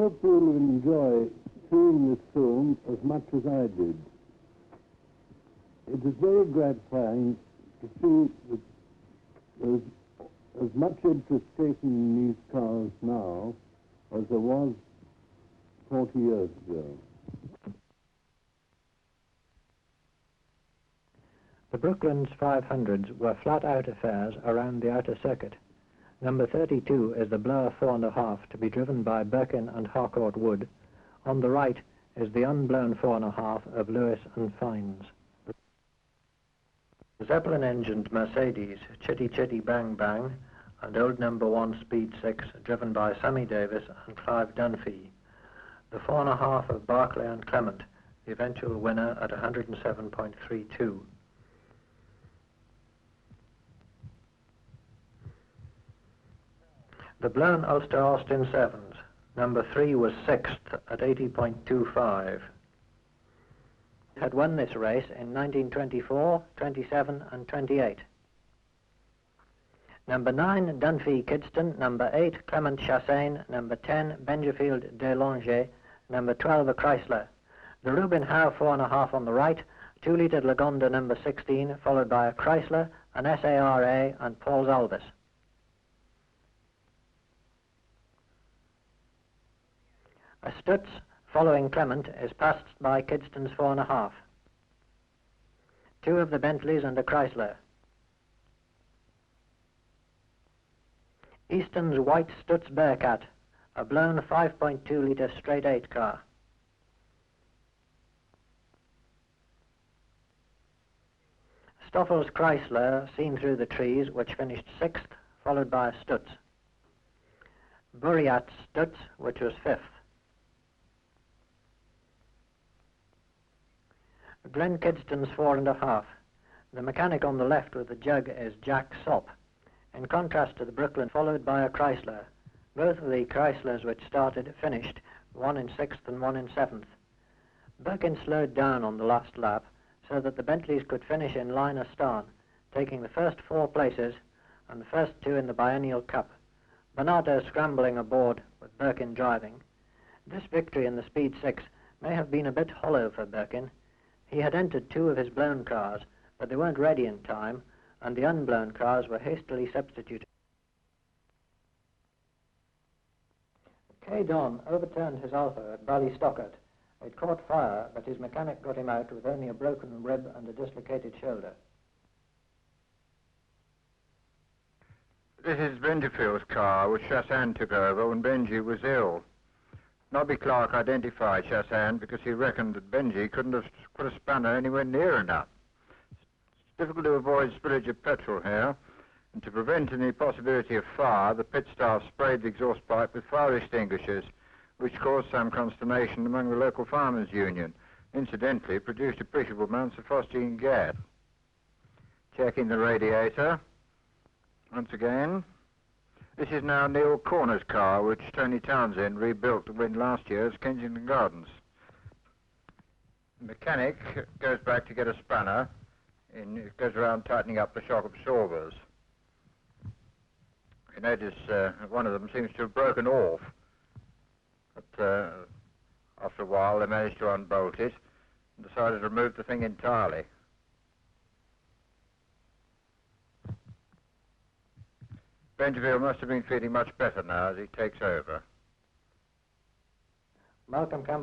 hope you will enjoy seeing this film as much as I did. It is very gratifying to see that there's as much interest taken in these cars now as there was 40 years ago. The Brooklands 500s were flat-out affairs around the outer circuit. Number 32 is the blower 4.5 to be driven by Birkin and Harcourt Wood. On the right is the unblown 4.5 of Lewis and Fines. The Zeppelin-engined Mercedes Chitty Chitty Bang Bang and old number 1 Speed 6 driven by Sammy Davis and Clive Dunphy. The 4.5 of Barclay and Clement, the eventual winner at 107.32. The blown Ulster Austin 7s, number 3 was 6th at 80.25. Had won this race in 1924, 27 and 28. Number 9, Dunphy Kidston, number 8, Clement Chassagne, number 10, Benjafield Delanger, number 12, a Chrysler. The Reuben Howe 4.5 on the right, 2-litre Lagonda number 16, followed by a Chrysler, an SARA and Paul's Albus. A Stutz, following Clement, is passed by Kidston's 4.5. 2 of the Bentleys and a Chrysler. Easton's white Stutz Bearcat, a blown 5.2-litre straight 8 car. Stoffel's Chrysler, seen through the trees, which finished 6th, followed by a Stutz. Buriat's Stutz, which was 5th. Glen Kidston's 4.5. The mechanic on the left with the jug is Jack Sopp. In contrast to the Brooklyn, followed by a Chrysler. Both of the Chryslers which started finished, 1 in 6th and 1 in 7th. Birkin slowed down on the last lap so that the Bentleys could finish in line astern, taking the first 4 places and the first 2 in the Biennial Cup. Bernardo scrambling aboard with Birkin driving. This victory in the Speed 6 may have been a bit hollow for Birkin. He had entered 2 of his blown cars, but they weren't ready in time, and the unblown cars were hastily substituted. K. Don overturned his Alfa at Ballystockart. It caught fire, but his mechanic got him out with only a broken rib and a dislocated shoulder. This is Benjifield's car, which Chassagne took over when Benji was ill. Nobby Clark identified Chassagne because he reckoned that Benji couldn't have put a spanner anywhere near enough. It's difficult to avoid spillage of petrol here, and to prevent any possibility of fire, the pit staff sprayed the exhaust pipe with fire extinguishers, which caused some consternation among the local farmers' union. Incidentally, produced appreciable amounts of phosgene gas. Checking the radiator. Once again. This is now Neil Corner's car, which Tony Townsend rebuilt to win last year's Kensington Gardens. The mechanic goes back to get a spanner, and it goes around tightening up the shock absorbers. You notice one of them seems to have broken off, but after a while they managed to unbolt it and decided to remove the thing entirely. Benjafield must have been feeling much better now as he takes over. Malcolm Campbell